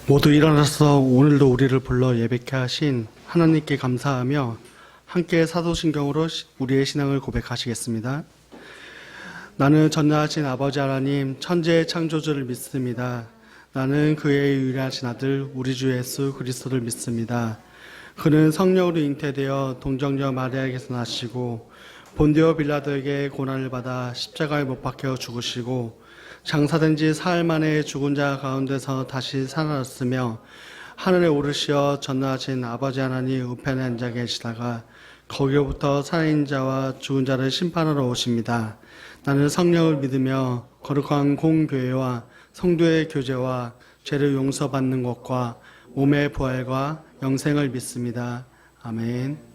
모두 일어나서 오늘도 우리를 불러 예배케 하신 하나님께 감사하며 함께 사도신경으로 우리의 신앙을 고백하시겠습니다. 나는 전능하신 아버지 하나님 천지의 창조주를 믿습니다. 나는 그의 유일하신 아들 우리 주 예수 그리스도를 믿습니다. 그는 성령으로 잉태되어 동정녀 마리아에게서 나시고 본디오 빌라도에게 고난을 받아 십자가에 못 박혀 죽으시고 장사된 지 사흘 만에 죽은 자 가운데서 다시 살아났으며 하늘에 오르시어 전능하신 아버지 하나님 우편에 앉아 계시다가 거기로부터 살아있는 자와 죽은 자를 심판하러 오십니다. 나는 성령을 믿으며 거룩한 공교회와 성도의 교제와 죄를 용서받는 것과 몸의 부활과 영생을 믿습니다. 아멘.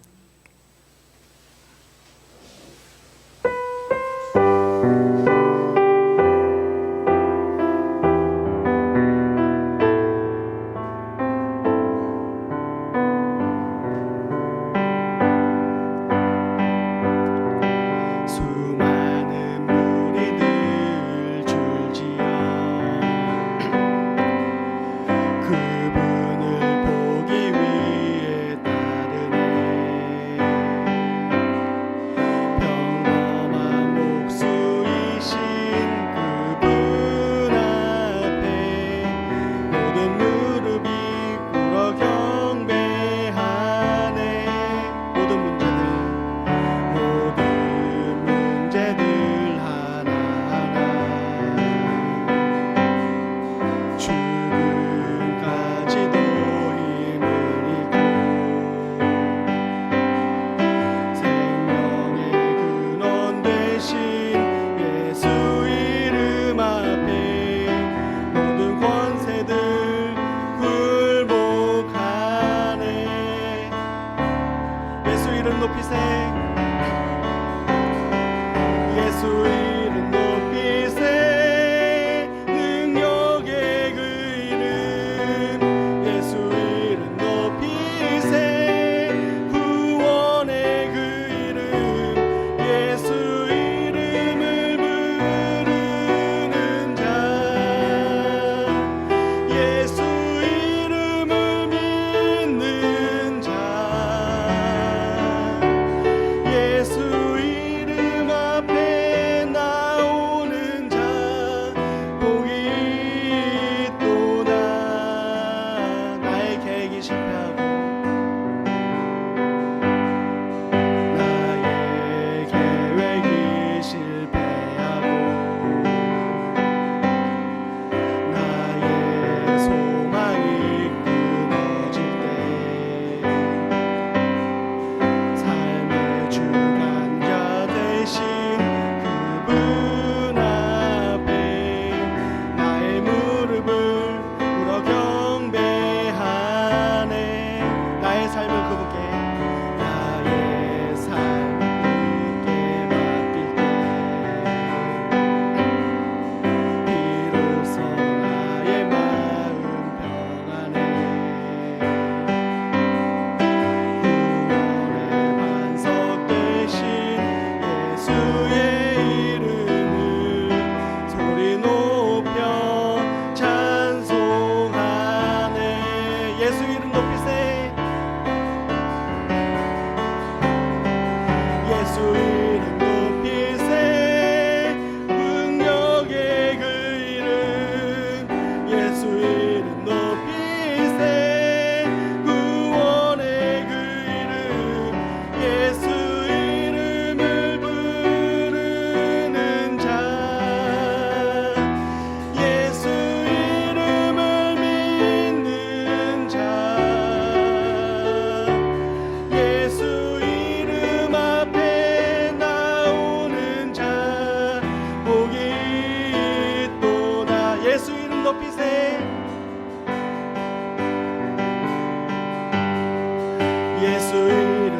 예수 이름을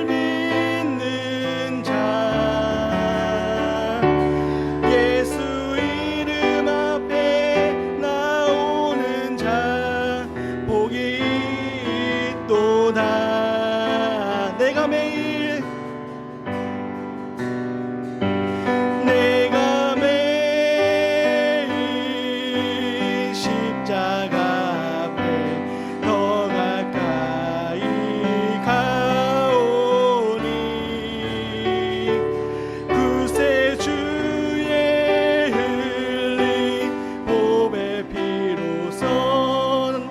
믿는 자 내가 매일 십자가 앞에 더 가까이 가오니 구세주의 흘린 보배 피로선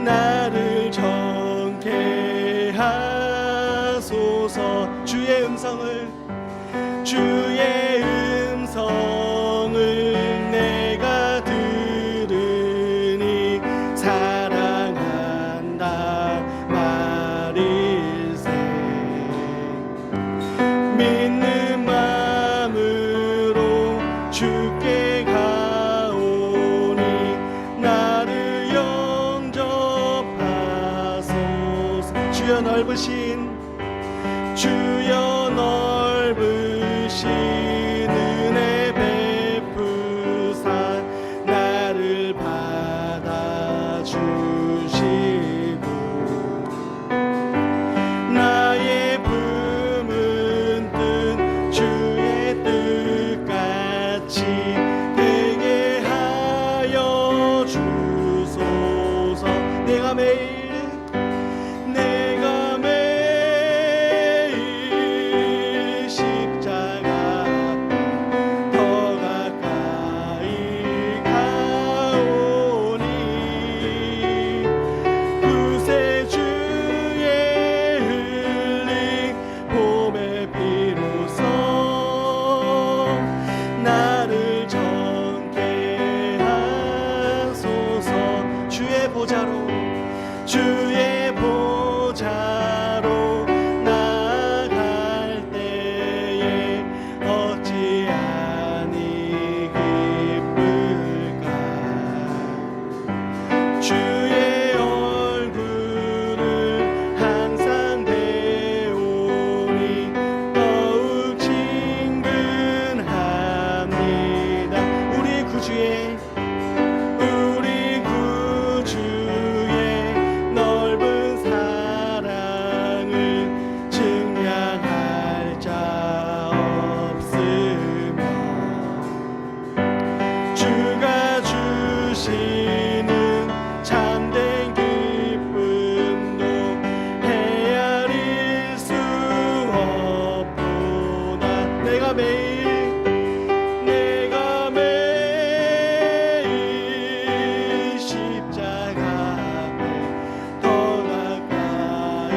나를 정케 하소서. 주의 음성을 내가 들으니 사랑한다 말일세. 믿는 마음으로 주께 가오니 나를 영접하소서. 주여 넓으신 은혜 베푸사 나를 받아주시고 나의 품은 뜻 주의 뜻같이 되게 하여 주소서. 내가 매일 십자가 더 가까이 가오니 구세주의 흘린 봄의 피로서 나를 정케 하소서. 주의 보좌로 나아갈 때에 어찌 아니 기쁠까. 주의 얼굴을 항상 배우니 더욱 친근합니다. 우리 구주의 넓은 사랑을 증량할 자 없으며 주가 주시는 참된 기쁨도 헤아릴 수 없구나. 내가 매일 십자가 앞에 더 가까이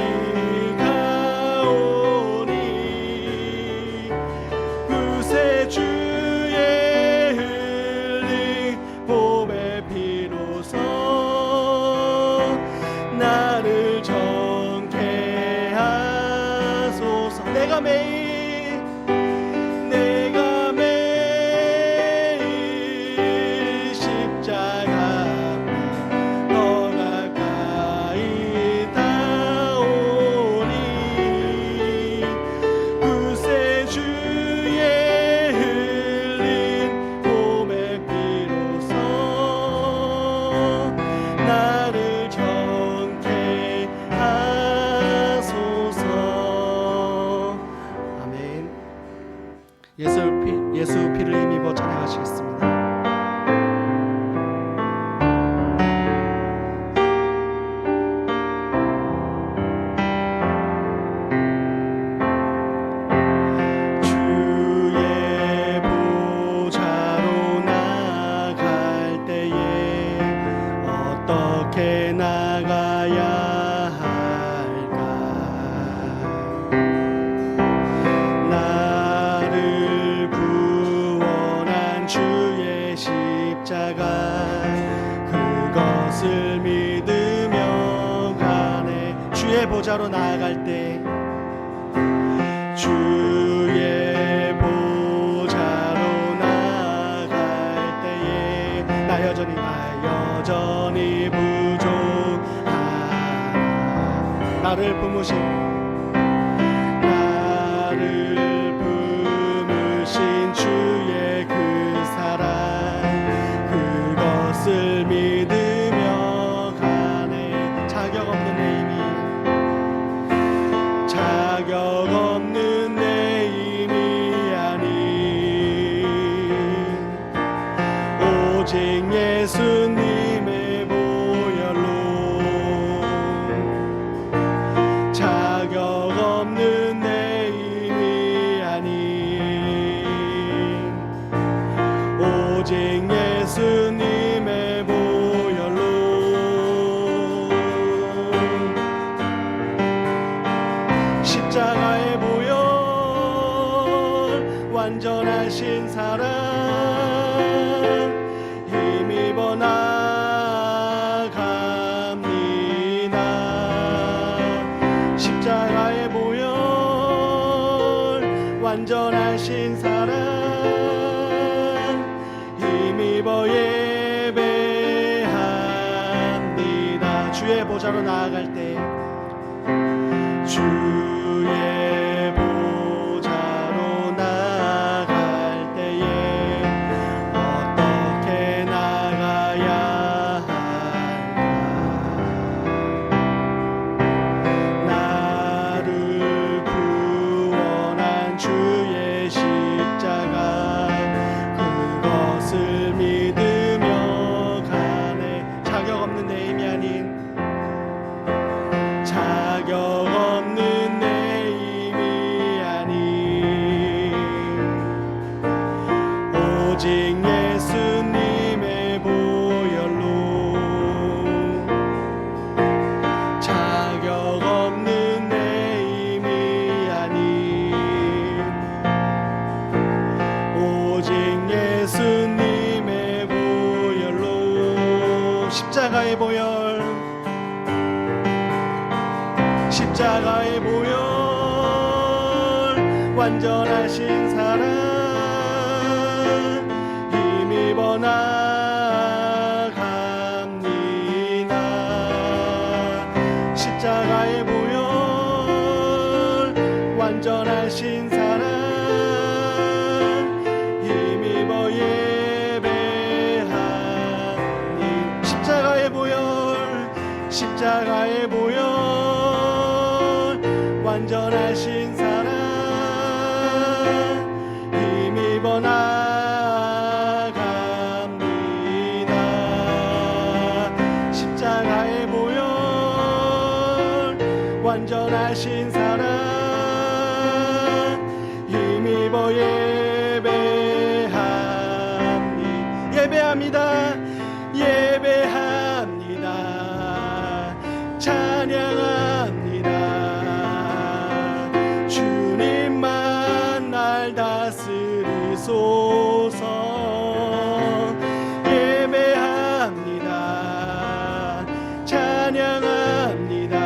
가오니 구세주의 흘린 봄의 피로서 나를 정케 하소서. 내가 매일 십자가 앞에 더 가까이 다오니 구세주의 흘린 봄의 피로서 나를 정케 하소서. 아멘. 예수 피를 힘입어 찬양하시겠습니다. 어떻게 나가야 할까. 나를 구원한 주의 십자가 그것을 믿으며 가네. 주의 보좌로 나아갈 때 주의 보좌로 나아갈 때에 나 여전히 부족하나. 나를 품으신 주의 그 사랑 그것을 믿으며 가네. 자격 없는 내 힘이 십자가의 보혈 완전하신 사랑 힘입어 나갑니다. 십자가의 보혈 완전하신 사랑 힘입어 예배합니다. 주의 보좌로 나아갈 때 주의 보좌로 나아갈 때에 어떻게 나가야 할까? 나를 구원한 주의 십자가 그것을 믿으며 가네. 자격 없는 내 힘이 아닌 자격 없는 내 힘이 아닌 오직 예수님의 보혈로 자격 없는 내 힘이 아닌 오직 예수님의 보혈로 십자가의 보혈 십자가의 보혈 완전하신 사랑 힘입어 나갑니다. 십자가의 보혈 완전하신 사랑 힘입어 예배하니 십자가의 보혈 십자가의 보혈 완전하신 사랑 힘입어 나갑니다. 십자가의 보혈 완전하신 사랑 힘입어 예배합니다. 예배합니다. 찬양합니다. 주님만 날 다스리소서. 예배합니다. 찬양합니다.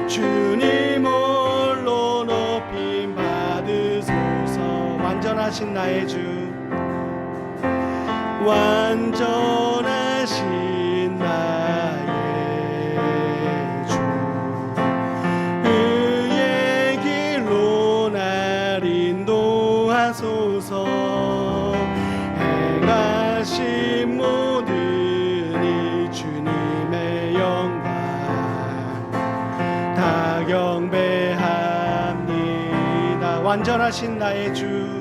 주님 홀로 높임 받으소서. 완전하신 나의 주 완전하신 나의 주 그의 길로 날 인도하소서. 행하신 모든 일 주님의 영광 다 경배합니다. 완전하신 나의 주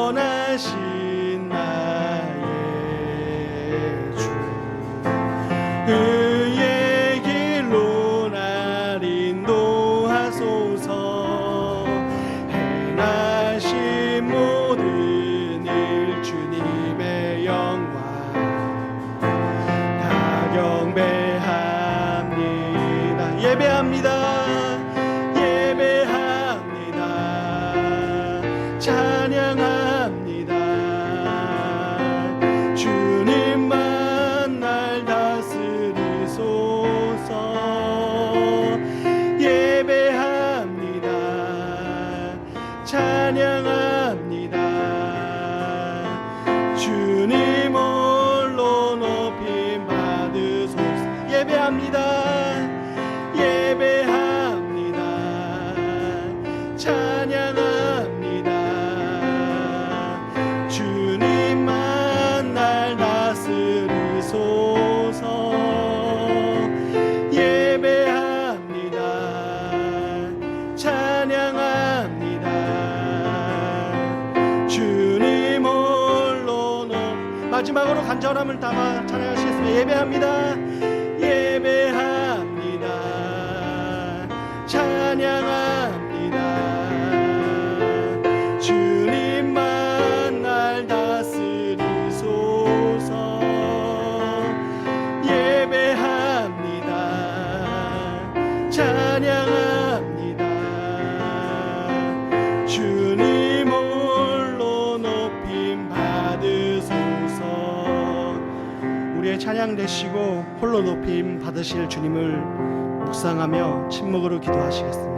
완전하신 나의 주 그의 길로 날 인도하소서. 행하신 모든 일 주님의 영광 다 경배합니다. 예배합니다. 찬양합니다. 주님만 날 다스리소서. 예배합니다. 찬양합니다. 주님 홀로 높임 받으소서. 함께 찬양되시고 홀로 높임 받으실 주님을 묵상하며 침묵으로 기도하시겠습니다.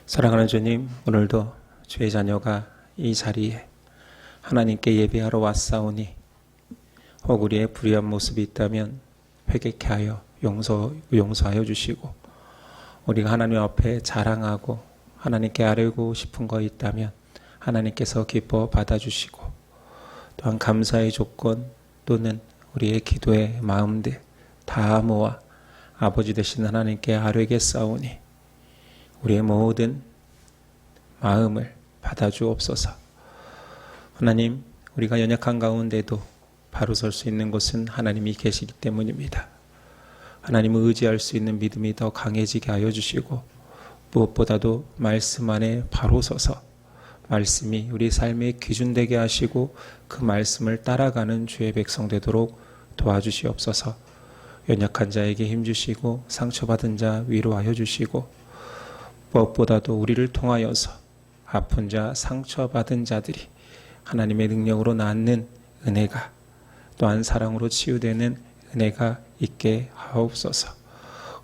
사랑하는 주님, 오늘도 주의 자녀가 이 자리에 하나님께 예배하러 왔사오니 혹 우리의 불의한 모습이 있다면 회개케 하여 용서하여 주시고, 우리가 하나님 앞에 자랑하고 하나님께 아뢰고 싶은 거 있다면 하나님께서 기뻐 받아주시고, 또한 감사의 조건 또는 우리의 기도의 마음들 다 모아 아버지 되신 하나님께 아뢰겠사오니 우리의 모든 마음을 받아주옵소서. 하나님, 우리가 연약한 가운데도 바로 설 수 있는 곳은 하나님이 계시기 때문입니다. 하나님을 의지할 수 있는 믿음이 더 강해지게 하여 주시고, 무엇보다도 말씀 안에 바로 서서 말씀이 우리 삶의 기준 되게 하시고 그 말씀을 따라가는 주의 백성 되도록 도와주시옵소서. 연약한 자에게 힘주시고 상처받은 자 위로하여 주시고, 무엇보다도 우리를 통하여서 아픈 자, 상처받은 자들이 하나님의 능력으로 낫는 은혜가, 또한 사랑으로 치유되는 은혜가 있게 하옵소서.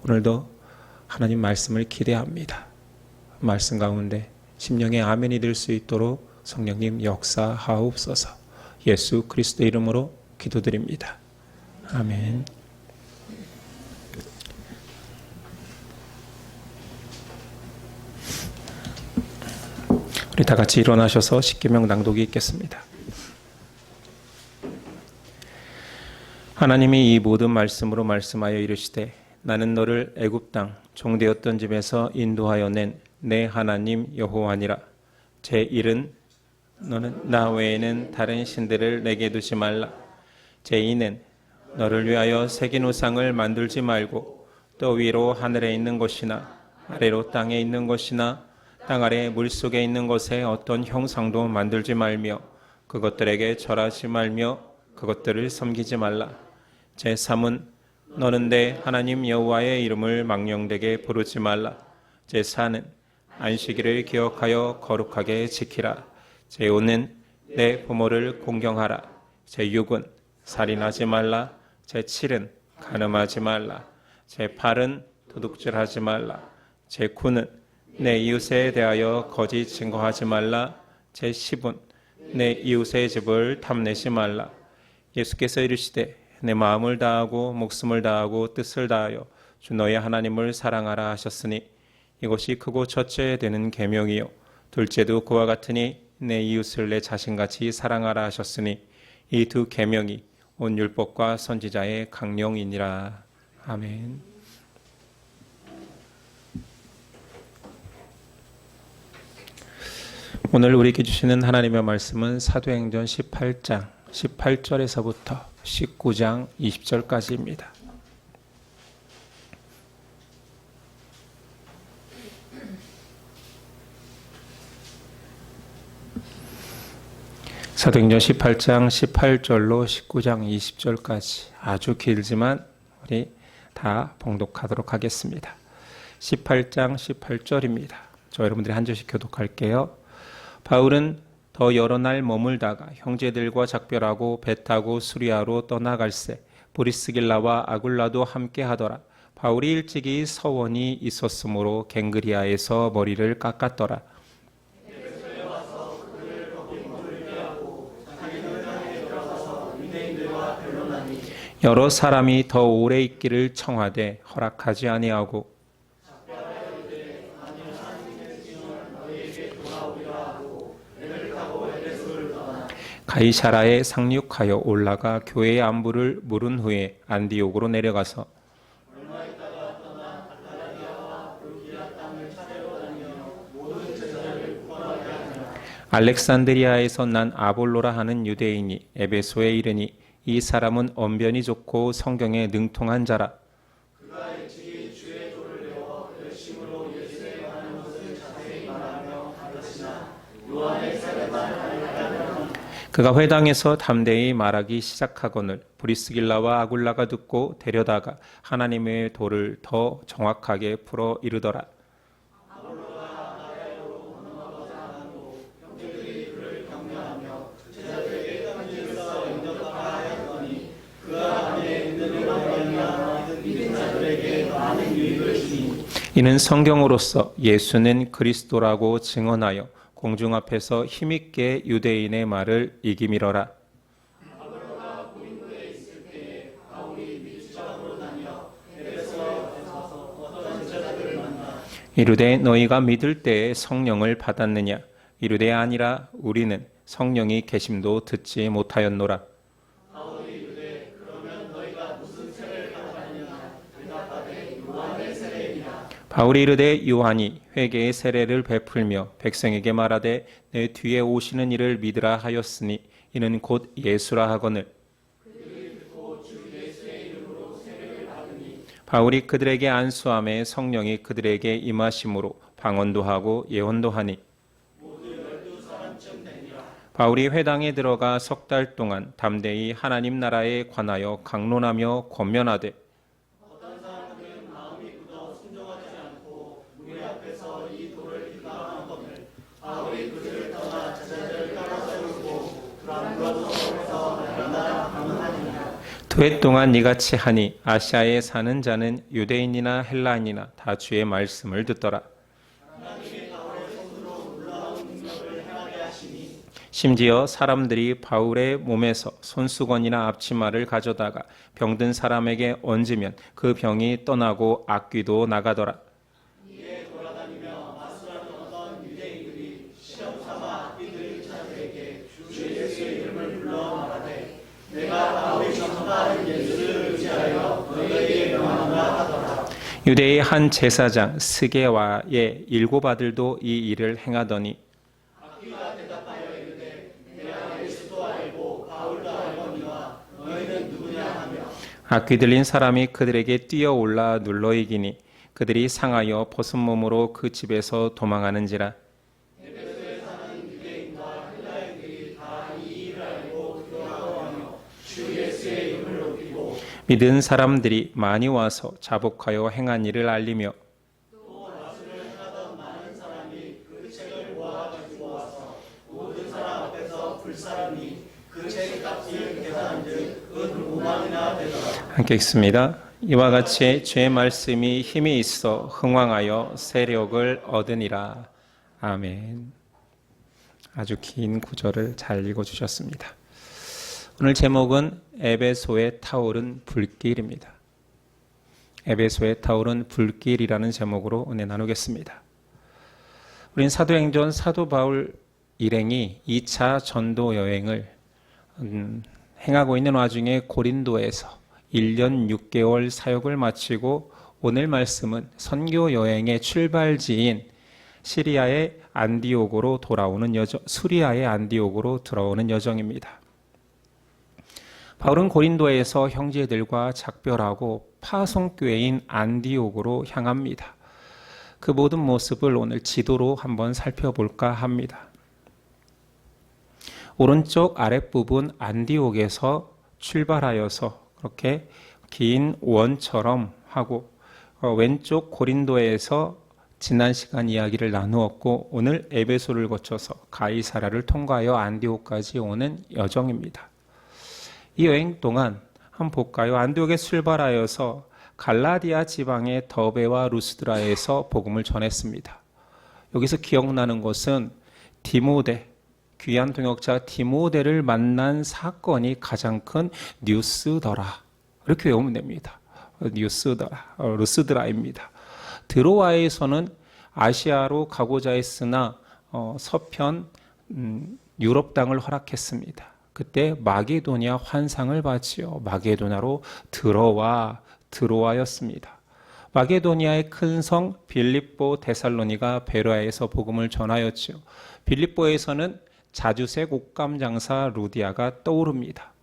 오늘도 하나님 말씀을 기대합니다. 말씀 가운데 심령의 아멘이 될 수 있도록 성령님 역사하옵소서. 예수 그리스도 이름으로 기도드립니다. 아멘. 우리 다 같이 일어나셔서 십계명 낭독이 있겠습니다. 하나님이 이 모든 말씀으로 말씀하여 이르시되, 나는 너를 애굽 땅 종되었던 집에서 인도하여 낸 내 하나님 여호와니라. 제1은 너는 나 외에는 다른 신들을 내게 두지 말라. 제2는 너를 위하여 새긴 우상을 만들지 말고, 또 위로 하늘에 있는 것이나 아래로 땅에 있는 것이나 땅 아래 물속에 있는 것에 어떤 형상도 만들지 말며 그것들에게 절하지 말며 그것들을 섬기지 말라. 제3은 너는 내 하나님 여호와의 이름을 망령되게 부르지 말라. 제4는 안식일을 기억하여 거룩하게 지키라. 제5는 내 부모를 공경하라. 제6은 살인하지 말라. 제7은 간음하지 말라. 제8은 도둑질하지 말라. 제9는 내 이웃에 대하여 거짓 증거하지 말라. 제10은 내 이웃의 집을 탐내지 말라. 예수께서 이르시되, 내 마음을 다하고 목숨을 다하고 뜻을 다하여 주 너의 하나님을 사랑하라 하셨으니, 이것이 크고 첫째 되는 계명이요 둘째도 그와 같으니 내 이웃을 내 자신같이 사랑하라 하셨으니, 이 두 계명이 온 율법과 선지자의 강령이니라. 아멘. 오늘 우리에게 주시는 하나님의 말씀은 사도행전 18장 18절에서부터 19장 20절까지입니다. 사도행전 18장 18절로 19장 20절까지 아주 길지만 우리 다 봉독하도록 하겠습니다. 18장 18절입니다. 저 여러분들이 한 절씩 교독할게요. 바울은 더 여러 날 머물다가 형제들과 작별하고 배 타고 수리아로 떠나갈새 브리스길라와 아굴라도 함께 하더라. 바울이 일찍이 서원이 있었으므로 갱그리아에서 머리를 깎았더라. 여러 사람이 더 오래 있기를 청하되 허락하지 아니하고 가이사라에 상륙하여 올라가 교회의 안부를 물은 후에 안디옥으로 내려가서 알렉산드리아에서 난 아볼로라 하는 유대인이 에베소에 이르니 이 사람은 언변이 좋고 성경에 능통한 자라. 그가 회당에서 담대히 말하기 시작하거늘 브리스길라와 아굴라가 듣고 데려다가 하나님의 도를 더 정확하게 풀어 이르더라. 이는 성경으로서 예수는 그리스도라고 증언하여 공중 앞에서 힘있게 유대인의 말을 이기밀어라. 이르되 너희가 믿을 때에 성령을 받았느냐? 이르되 아니라 우리는 성령이 계심도 듣지 못하였노라. 바울이 이르되 요한이 회개의 세례를 베풀며 백성에게 말하되 내 뒤에 오시는 이를 믿으라 하였으니 이는 곧 예수라 하거늘 바울이 그들에게 안수함에 성령이 그들에게 임하심으로 방언도 하고 예언도 하니 바울이 회당에 들어가 석 달 동안 담대히 하나님 나라에 관하여 강론하며 권면하되 두 해 동안 이같이 하니 아시아에 사는 자는 유대인이나 헬라인이나 다 주의 말씀을 듣더라. 심지어 사람들이 바울의 몸에서 손수건이나 앞치마를 가져다가 병든 사람에게 얹으면 그 병이 떠나고 악귀도 나가더라. 유대의 한 제사장 스게와의 7 아들도 이 일을 행하더니 악귀 들린 사람이 그들에게 뛰어올라 눌러 이기니 그들이 상하여 벗은 몸으로 그 집에서 도망하는지라. 믿은 사람들이 많이 와서 자복하여 행한 일을 알리며 함께 읽습니다. 이와 같이 주의 말씀이 힘이 있어 흥왕하여 세력을 얻으니라. 아멘. 아주 긴 구절을 잘 읽어주셨습니다. 오늘 제목은 에베소에 타오른 불길입니다. 에베소에 타오른 불길이라는 제목으로 은혜 나누겠습니다. 우린 사도행전 사도 바울 일행이 2차 전도 여행을 행하고 있는 와중에 고린도에서 1년 6개월 사역을 마치고 오늘 말씀은 선교 여행의 출발지인 시리아의 안디옥으로 돌아오는 여정, 수리아의 안디옥으로 들어오는 여정입니다. 바울은 고린도에서 형제들과 작별하고 파송교회인 안디옥으로 향합니다. 그 모든 모습을 오늘 지도로 한번 살펴볼까 합니다. 오른쪽 아랫부분 안디옥에서 출발하여서 그렇게 긴 원처럼 하고 왼쪽 고린도에서 지난 시간 이야기를 나누었고 오늘 에베소를 거쳐서 가이사라를 통과하여 안디옥까지 오는 여정입니다. 이 여행 동안 한번 볼까요? 안디옥에 출발하여서 갈라디아 지방의 더베와 루스드라에서 복음을 전했습니다. 여기서 기억나는 것은 디모데, 귀한 동역자 디모데를 만난 사건이 가장 큰 뉴스더라. 이렇게 외우면 됩니다. 루스드라입니다. 드로아에서는 아시아로 가고자 했으나 서편 유럽 땅을 허락했습니다. 그때 마게도니아 환상을 받지요. 마게도냐로 드로아였습니다. 마게도니아의 큰 성 빌립보 데살로니가 베로아에서 복음을 전하였지요. 빌립보에서는 자주색 옷감 장사 루디아가 떠오릅니다.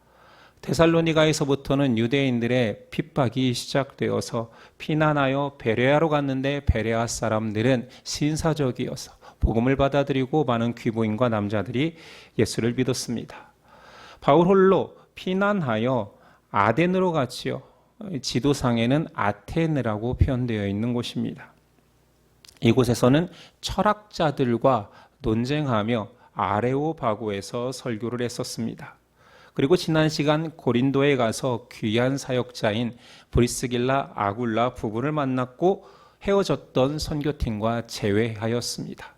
데살로니가에서부터는 유대인들의 핍박이 시작되어서 피난하여 베레아로 갔는데 베레아 사람들은 신사적이어서 복음을 받아들이고 많은 귀부인과 남자들이 예수를 믿었습니다. 바울 홀로 피난하여 아덴으로 갔지요. 지도상에는 아테네라고 표현되어 있는 곳입니다. 이곳에서는 철학자들과 논쟁하며 아레오바고에서 설교를 했었습니다. 그리고 지난 시간 고린도에 가서 귀한 사역자인 브리스길라 아굴라 부부를 만났고 헤어졌던 선교팀과 재회하였습니다.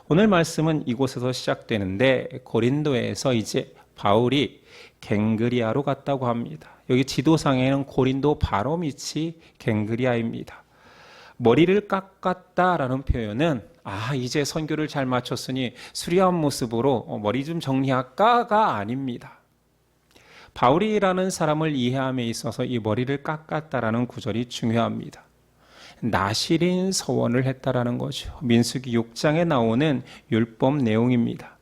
오늘 말씀은 이곳에서 시작되는데 고린도에서 이제 바울이 갱그리아로 갔다고 합니다. 여기 지도상에는 고린도 바로 밑이 갱그리아입니다. 머리를 깎았다라는 표현은 이제 선교를 잘 마쳤으니 수리한 모습으로 머리 좀 정리할까가 아닙니다. 바울이라는 사람을 이해함에 있어서 이 머리를 깎았다라는 구절이 중요합니다. 나실인 서원을 했다라는 거죠. 민수기 6장에 나오는 율법 내용입니다.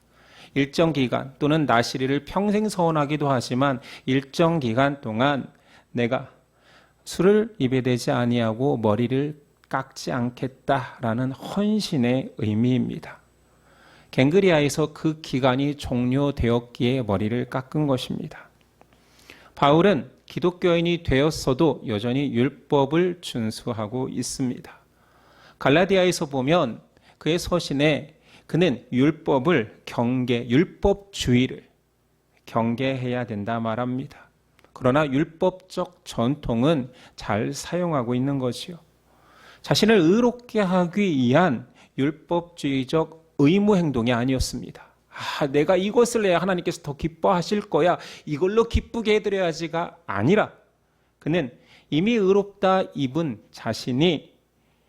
일정 기간 또는 나실이를 평생 서원하기도 하지만 일정 기간 동안 내가 술을 입에 대지 아니하고 머리를 깎지 않겠다라는 헌신의 의미입니다. 갱그리아에서 그 기간이 종료되었기에 머리를 깎은 것입니다. 바울은 기독교인이 되었어도 여전히 율법을 준수하고 있습니다. 갈라디아에서 보면 그의 서신에 그는 율법을 율법주의를 경계해야 된다 말합니다. 그러나 율법적 전통은 잘 사용하고 있는 것이요. 자신을 의롭게 하기 위한 율법주의적 의무 행동이 아니었습니다. 내가 이것을 해야 하나님께서 더 기뻐하실 거야. 이걸로 기쁘게 해드려야지가 아니라 그는 이미 의롭다 입은 자신이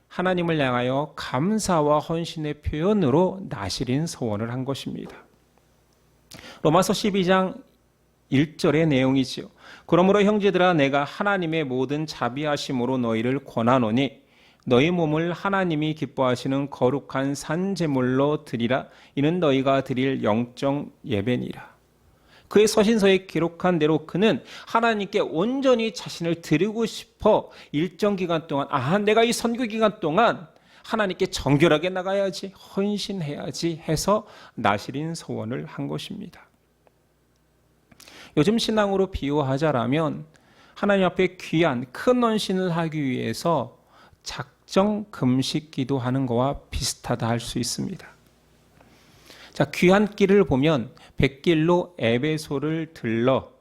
하나님을 향하여 감사와 헌신의 표현으로 나실인 서원을 한 것입니다. 로마서 12장 1절의 내용이지요. 그러므로 형제들아 내가 하나님의 모든 자비하심으로 너희를 권하노니 너희 몸을 하나님이 기뻐하시는 거룩한 산제물로 드리라. 이는 너희가 드릴 영적 예배니라. 그의 서신서에 기록한 대로 그는 하나님께 온전히 자신을 드리고 싶어 일정 기간 동안 내가 이 선교 기간 동안 하나님께 정결하게 나가야지, 헌신해야지 해서 나실인 서원을 한 것입니다. 요즘 신앙으로 비유하자라면 하나님 앞에 귀한 큰 헌신을 하기 위해서 작정 금식 기도하는 것과 비슷하다 할 수 있습니다. 자, 귀한 길을 보면 백길로 에베소를 들러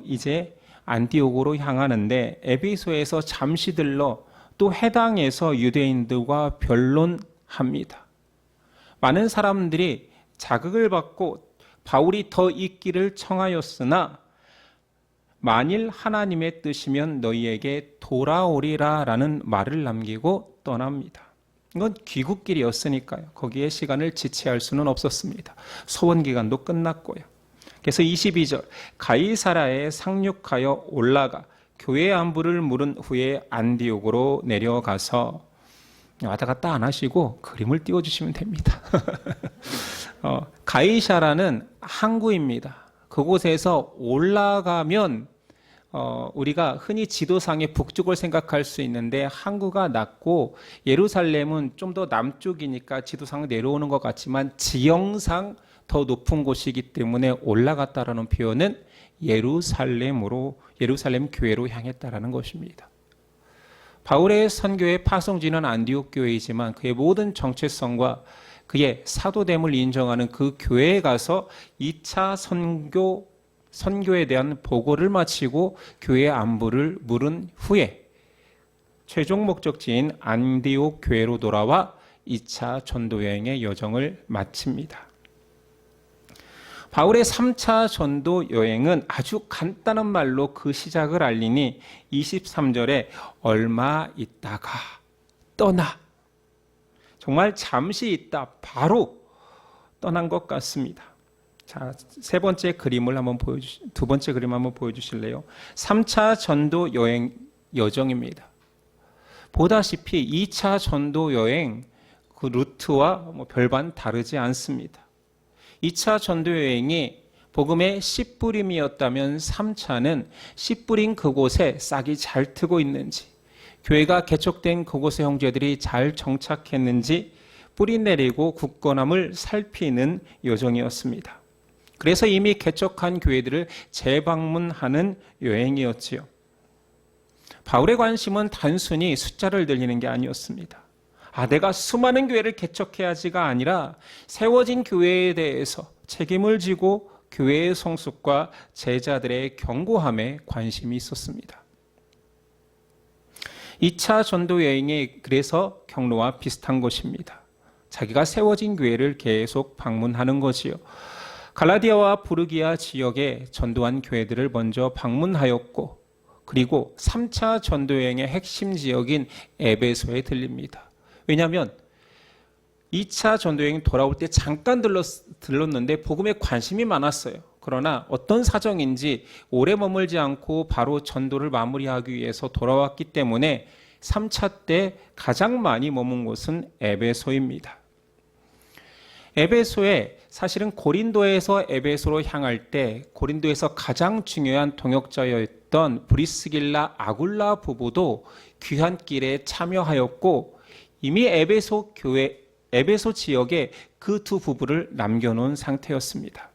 이제 안디옥으로 향하는데 에베소에서 잠시 들러 또 해당에서 유대인들과 변론합니다. 많은 사람들이 자극을 받고 바울이 더 이 길을 청하였으나 만일 하나님의 뜻이면 너희에게 돌아오리라 라는 말을 남기고 떠납니다. 이건 귀국길이었으니까요. 거기에 시간을 지체할 수는 없었습니다. 소원 기간도 끝났고요. 그래서 22절 가이사라에 상륙하여 올라가 교회 안부를 물은 후에 안디옥으로 내려가서 왔다 갔다 안 하시고 그림을 띄워주시면 됩니다. 가이사라는 항구입니다. 그곳에서 올라가면 우리가 흔히 지도상의 북쪽을 생각할 수 있는데 항구가 낮고 예루살렘은 좀 더 남쪽이니까 지도상 내려오는 것 같지만 지형상 더 높은 곳이기 때문에 올라갔다라는 표현은 예루살렘 교회로 향했다라는 것입니다. 바울의 선교의 파송지는 안디옥 교회이지만 그의 모든 정체성과 그의 사도됨을 인정하는 그 교회에 가서 2차 선교에 대한 보고를 마치고 교회의 안부를 물은 후에 최종 목적지인 안디옥 교회로 돌아와 2차 전도 여행의 여정을 마칩니다. 바울의 3차 전도 여행은 아주 간단한 말로 그 시작을 알리니 23절에 얼마 있다가 떠나. 정말 잠시 있다 바로 떠난 것 같습니다. 자, 두 번째 그림 한번 보여주실래요? 3차 전도 여행 여정입니다. 보다시피 2차 전도 여행 그 루트와 별반 다르지 않습니다. 2차 전도 여행이 복음의 씨뿌림이었다면 3차는 씨뿌린 그곳에 싹이 잘 트고 있는지, 교회가 개척된 그곳의 형제들이 잘 정착했는지 뿌리 내리고 굳건함을 살피는 여정이었습니다. 그래서 이미 개척한 교회들을 재방문하는 여행이었지요. 바울의 관심은 단순히 숫자를 늘리는 게 아니었습니다. 내가 수많은 교회를 개척해야지가 아니라 세워진 교회에 대해서 책임을 지고 교회의 성숙과 제자들의 견고함에 관심이 있었습니다. 2차 전도 여행이 그래서 경로와 비슷한 것입니다. 자기가 세워진 교회를 계속 방문하는 거지요. 갈라디아와 부르기아 지역에 전도한 교회들을 먼저 방문하였고, 그리고 3차 전도 여행의 핵심 지역인 에베소에 들립니다. 왜냐하면 2차 전도여행 돌아올 때 잠깐 들렀는데 복음에 관심이 많았어요. 그러나 어떤 사정인지 오래 머물지 않고 바로 전도를 마무리하기 위해서 돌아왔기 때문에 3차 때 가장 많이 머문 곳은 에베소입니다. 에베소에 사실은 고린도에서 에베소로 향할 때 고린도에서 가장 중요한 동역자였던 브리스길라 아굴라 부부도 귀한 길에 참여하였고, 이미 에베소 지역에 그 두 부부를 남겨놓은 상태였습니다.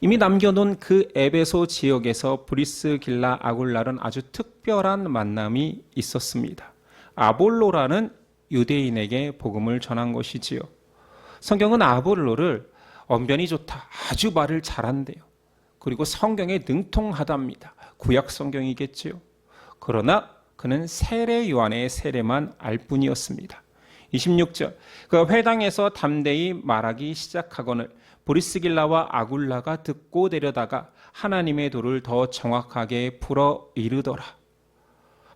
이미 남겨놓은 그 에베소 지역에서 브리스길라 아굴라는 아주 특별한 만남이 있었습니다. 아볼로라는 유대인에게 복음을 전한 것이지요. 성경은 아볼로를 언변이 좋다, 아주 말을 잘한대요. 그리고 성경에 능통하답니다. 구약 성경이겠지요. 그러나 그는 세례 요한의 세례만 알 뿐이었습니다. 26절, 그가 회당에서 담대히 말하기 시작하거늘 브리스길라와 아굴라가 듣고 내려다가 하나님의 도를 더 정확하게 풀어 이르더라.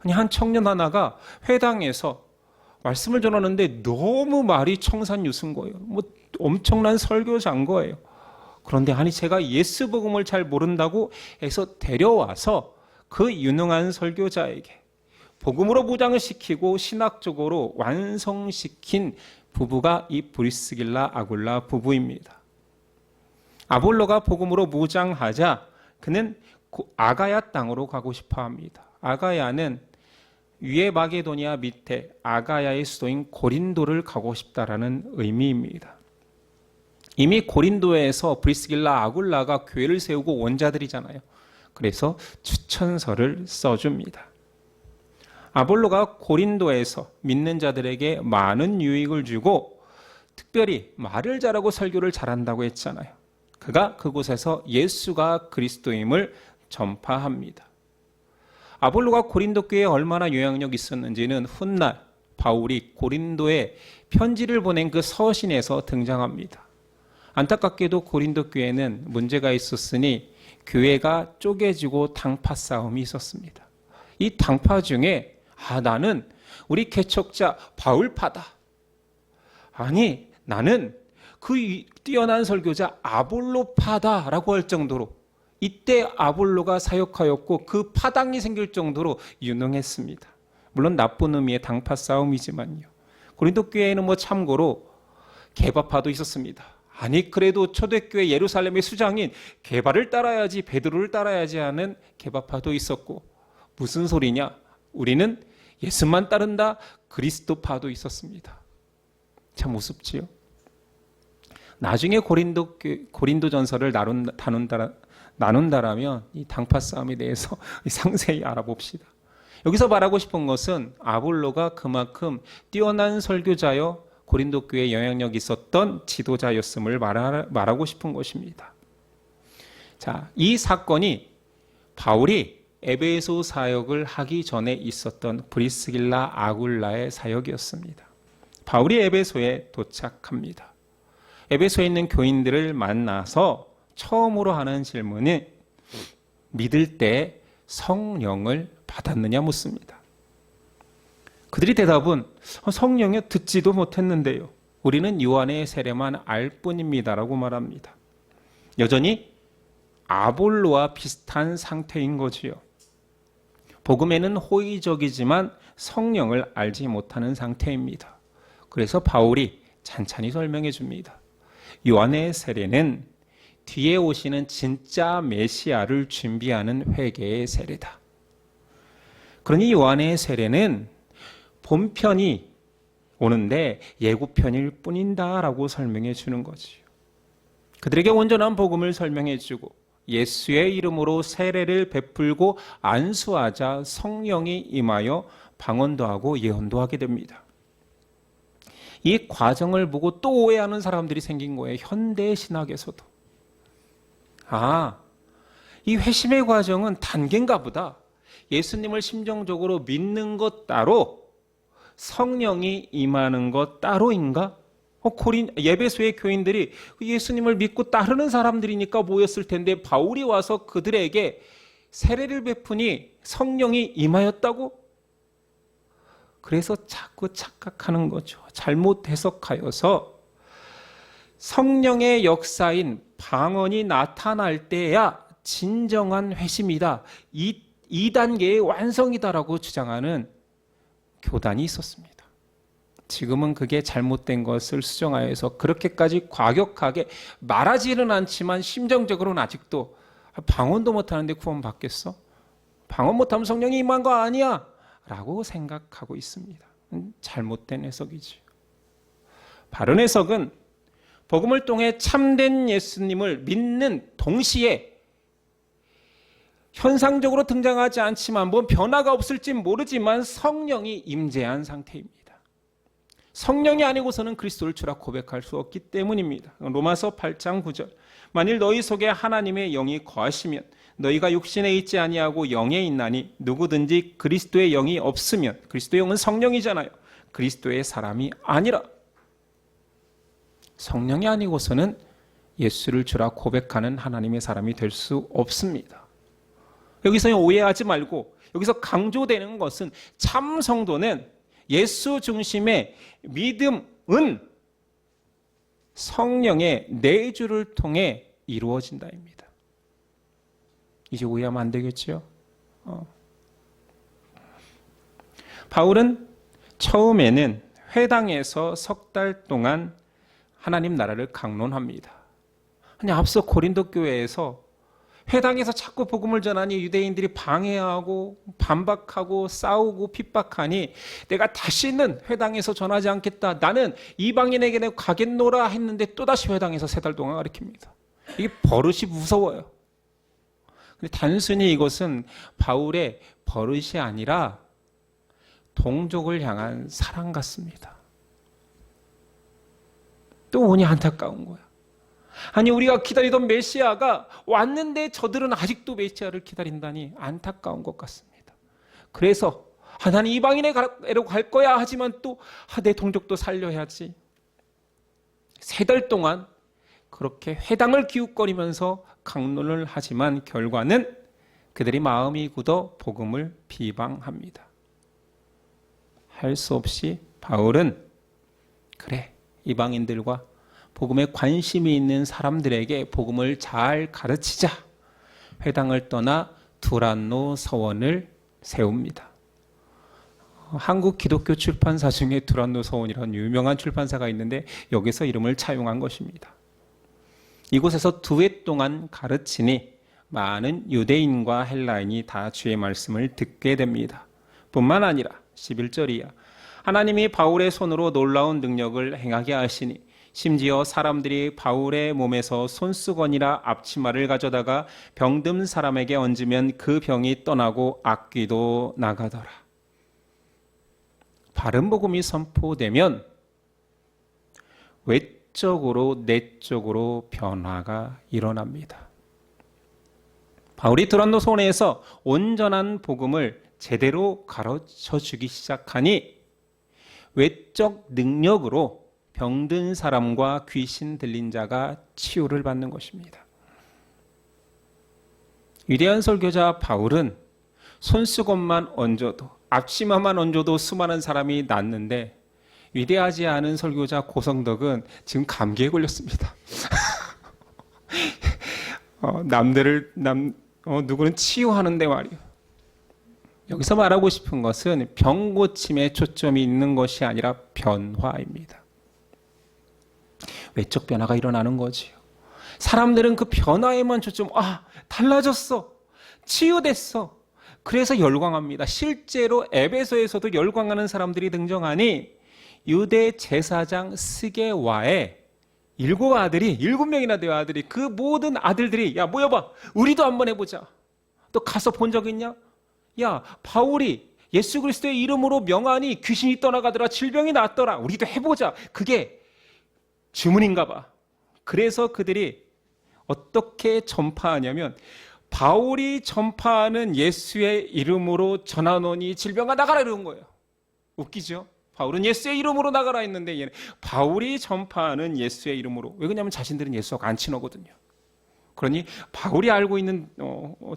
아니, 한 청년 하나가 회당에서 말씀을 전하는데 너무 말이 청산유수인 거예요. 엄청난 설교자인 거예요. 그런데 제가 예수 복음을 잘 모른다고 해서 데려와서 그 유능한 설교자에게 복음으로 무장을 시키고 신학적으로 완성시킨 부부가 이 브리스길라 아굴라 부부입니다. 아볼로가 복음으로 무장하자 그는 아가야 땅으로 가고 싶어 합니다. 아가야는 위에 마게도니아 밑에 아가야의 수도인 고린도를 가고 싶다라는 의미입니다. 이미 고린도에서 브리스길라 아굴라가 교회를 세우고 원자들이잖아요. 그래서 추천서를 써줍니다. 아볼로가 고린도에서 믿는 자들에게 많은 유익을 주고 특별히 말을 잘하고 설교를 잘한다고 했잖아요. 그가 그곳에서 예수가 그리스도임을 전파합니다. 아볼로가 고린도 교회에 얼마나 영향력이 있었는지는 훗날 바울이 고린도에 편지를 보낸 그 서신에서 등장합니다. 안타깝게도 고린도 교회는 문제가 있었으니 교회가 쪼개지고 당파 싸움이 있었습니다. 이 당파 중에 나는 우리 개척자 바울파다. 나는 그 뛰어난 설교자 아볼로파다라고 할 정도로 이때 아볼로가 사역하였고 그 파당이 생길 정도로 유능했습니다. 물론 나쁜 의미의 당파 싸움이지만요. 고린도 교회에는 참고로 게바파도 있었습니다. 그래도 초대교회 예루살렘의 수장인 게바를 따라야지 베드로를 따라야지 하는 게바파도 있었고, 무슨 소리냐? 우리는 예수만 따른다 그리스도파도 있었습니다. 참 우습지요. 나중에 고린도전서를 나눈다라면 이 당파 싸움에 대해서 상세히 알아봅시다. 여기서 말하고 싶은 것은 아볼로가 그만큼 뛰어난 설교자여 고린도 교회에 영향력이 있었던 지도자였음을 말하고 싶은 것입니다. 자, 이 사건이 바울이 에베소 사역을 하기 전에 있었던 브리스길라 아굴라의 사역이었습니다. 바울이 에베소에 도착합니다. 에베소에 있는 교인들을 만나서 처음으로 하는 질문은 믿을 때 성령을 받았느냐 묻습니다. 그들이 대답은 성령에 듣지도 못했는데요. 우리는 요한의 세례만 알 뿐입니다라고 말합니다. 여전히 아볼로와 비슷한 상태인 거지요. 복음에는 호의적이지만 성령을 알지 못하는 상태입니다. 그래서 바울이 찬찬히 설명해 줍니다. 요한의 세례는 뒤에 오시는 진짜 메시아를 준비하는 회개의 세례다. 그러니 요한의 세례는 본편이 오는데 예고편일 뿐인다라고 설명해 주는 거지요. 그들에게 온전한 복음을 설명해 주고 예수의 이름으로 세례를 베풀고 안수하자 성령이 임하여 방언도 하고 예언도 하게 됩니다. 이 과정을 보고 또 오해하는 사람들이 생긴 거예요. 현대 신학에서도. 이 회심의 과정은 단계인가 보다. 예수님을 심정적으로 믿는 것 따로 성령이 임하는 것 따로인가? 예배소의 교인들이 예수님을 믿고 따르는 사람들이니까 모였을 텐데 바울이 와서 그들에게 세례를 베푸니 성령이 임하였다고? 그래서 자꾸 착각하는 거죠. 잘못 해석하여서 성령의 역사인 방언이 나타날 때야 진정한 회심이다. 2단계의 완성이다라고 주장하는 교단이 있었습니다. 지금은 그게 잘못된 것을 수정하여서 그렇게까지 과격하게 말하지는 않지만 심정적으로는 아직도 방언도 못하는데 구원 받겠어? 방언 못하면 성령이 임한 거 아니야? 라고 생각하고 있습니다. 잘못된 해석이죠. 바른 해석은 복음을 통해 참된 예수님을 믿는 동시에 현상적으로 등장하지 않지만 뭐 변화가 없을지 모르지만 성령이 임재한 상태입니다. 성령이 아니고서는 그리스도를 주라 고백할 수 없기 때문입니다. 로마서 8장 9절. 만일 너희 속에 하나님의 영이 거하시면 너희가 육신에 있지 아니하고 영에 있나니 누구든지 그리스도의 영이 없으면 그리스도의 영은 성령이잖아요. 그리스도의 사람이 아니라. 성령이 아니고서는 예수를 주라 고백하는 하나님의 사람이 될 수 없습니다. 여기서 오해하지 말고 여기서 강조되는 것은 참 성도는 예수 중심의 믿음은 성령의 내주를 통해 이루어진다입니다. 이제 오해하면 안 되겠죠? 바울은 처음에는 회당에서 석 달 동안 하나님 나라를 강론합니다. 아니, 앞서 고린도 교회에서 회당에서 자꾸 복음을 전하니 유대인들이 방해하고 반박하고 싸우고 핍박하니 내가 다시는 회당에서 전하지 않겠다. 나는 이방인에게 내가 가겠노라 했는데 또다시 회당에서 3달 동안 가르칩니다. 이게 버릇이 무서워요. 근데 단순히 이것은 바울의 버릇이 아니라 동족을 향한 사랑 같습니다. 또 오니 안타까운 거야. 아니, 우리가 기다리던 메시아가 왔는데 저들은 아직도 메시아를 기다린다니 안타까운 것 같습니다. 그래서 나는 이방인에게로 갈 거야 하지만 또 내 동족도 살려야지. 3달 동안 그렇게 회당을 기웃거리면서 강론을 하지만 결과는 그들이 마음이 굳어 복음을 비방합니다. 할 수 없이 바울은 그래, 이방인들과 복음에 관심이 있는 사람들에게 복음을 잘 가르치자. 회당을 떠나 두란노 서원을 세웁니다. 한국 기독교 출판사 중에 두란노 서원이라는 유명한 출판사가 있는데 여기서 이름을 차용한 것입니다. 이곳에서 2해 동안 가르치니 많은 유대인과 헬라인이 다 주의 말씀을 듣게 됩니다. 뿐만 아니라 11절이야. 하나님이 바울의 손으로 놀라운 능력을 행하게 하시니 심지어 사람들이 바울의 몸에서 손수건이라 앞치마를 가져다가 병든 사람에게 얹으면 그 병이 떠나고 악귀도 나가더라. 바른 복음이 선포되면 외적으로 내적으로 변화가 일어납니다. 바울이 두란노 소원에서 온전한 복음을 제대로 가르쳐 주기 시작하니 외적 능력으로 병든 사람과 귀신 들린 자가 치유를 받는 것입니다. 위대한 설교자 바울은 손수건만 얹어도, 앞치마만 얹어도 수많은 사람이 낫는데, 위대하지 않은 설교자 고성덕은 지금 감기에 걸렸습니다. 누구는 치유하는데 말이에요. 여기서 말하고 싶은 것은 병 고침에 초점이 있는 것이 아니라 변화입니다. 외적 변화가 일어나는 거지요. 사람들은 그 변화에만 초점, 달라졌어, 치유됐어, 그래서 열광합니다. 실제로 에베소에서도 열광하는 사람들이 등장하니 유대 제사장 스게와의 7명이나 되어 아들이, 그 모든 아들들이, 야 모여봐, 우리도 한번 해보자. 또 가서 본 적 있냐? 야, 바울이 예수 그리스도의 이름으로 명하니 귀신이 떠나가더라, 질병이 낫더라, 우리도 해보자. 그게 주문인가 봐. 그래서 그들이 어떻게 전파하냐면, 바울이 전파하는 예수의 이름으로 전하노니 질병아 나가라 이런 거예요. 웃기죠? 바울은 예수의 이름으로 나가라 했는데 얘는 바울이 전파하는 예수의 이름으로. 왜 그러냐면 자신들은 예수하고 안 친하거든요. 그러니 바울이 알고 있는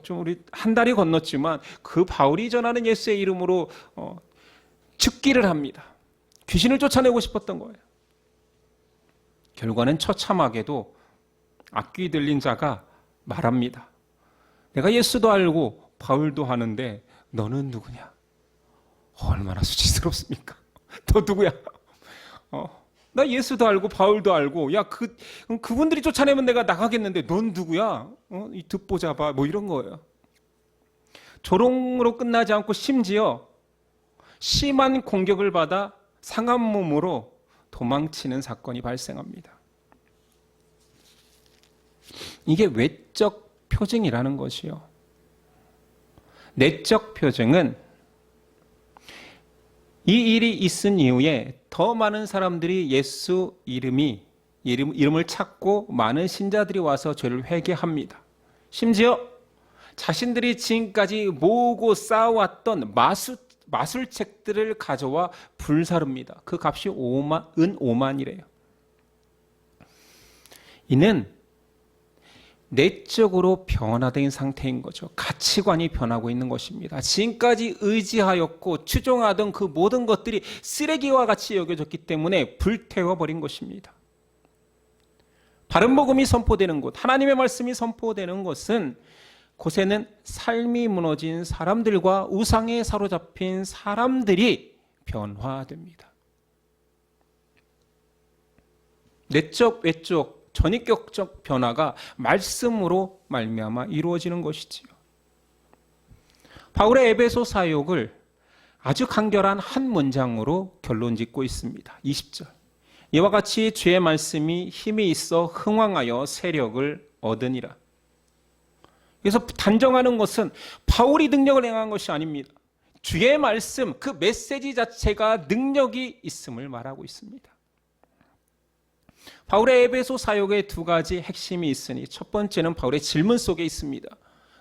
좀 우리 한 달이 건넜지만 그 바울이 전하는 예수의 이름으로 즉기를 합니다. 귀신을 쫓아내고 싶었던 거예요. 결과는 처참하게도 악귀 들린 자가 말합니다. 내가 예수도 알고 바울도 하는데 너는 누구냐? 얼마나 수치스럽습니까? 너 누구야? 나 예수도 알고 바울도 알고, 야, 그분들이 쫓아내면 내가 나가겠는데 넌 누구야? 이 듣보자 봐. 뭐 이런 거예요. 조롱으로 끝나지 않고 심지어 심한 공격을 받아 상한 몸으로 도망치는 사건이 발생합니다. 이게 외적 표징이라는 것이요. 내적 표징은 이 일이 있은 이후에 더 많은 사람들이 예수 이름을 찾고 많은 신자들이 와서 죄를 회개합니다. 심지어 자신들이 지금까지 모으고 쌓아왔던 마술책들을 가져와 불사릅니다. 그 값이 은 5만이래요. 이는 내적으로 변화된 상태인 거죠. 가치관이 변하고 있는 것입니다. 지금까지 의지하였고 추종하던 그 모든 것들이 쓰레기와 같이 여겨졌기 때문에 불태워버린 것입니다. 바른 복음이 선포되는 곳, 하나님의 말씀이 선포되는 곳은 곳에는 삶이 무너진 사람들과 우상에 사로잡힌 사람들이 변화됩니다. 내적, 외적, 전인격적 변화가 말씀으로 말미암아 이루어지는 것이지요. 바울의 에베소 사역을 아주 간결한 한 문장으로 결론 짓고 있습니다. 20절. 이와 같이 주의 말씀이 힘이 있어 흥왕하여 세력을 얻으니라. 그래서 단정하는 것은 바울이 능력을 행한 것이 아닙니다. 주의 말씀, 그 메시지 자체가 능력이 있음을 말하고 있습니다. 바울의 에베소 사역의 두 가지 핵심이 있으니 첫 번째는 바울의 질문 속에 있습니다.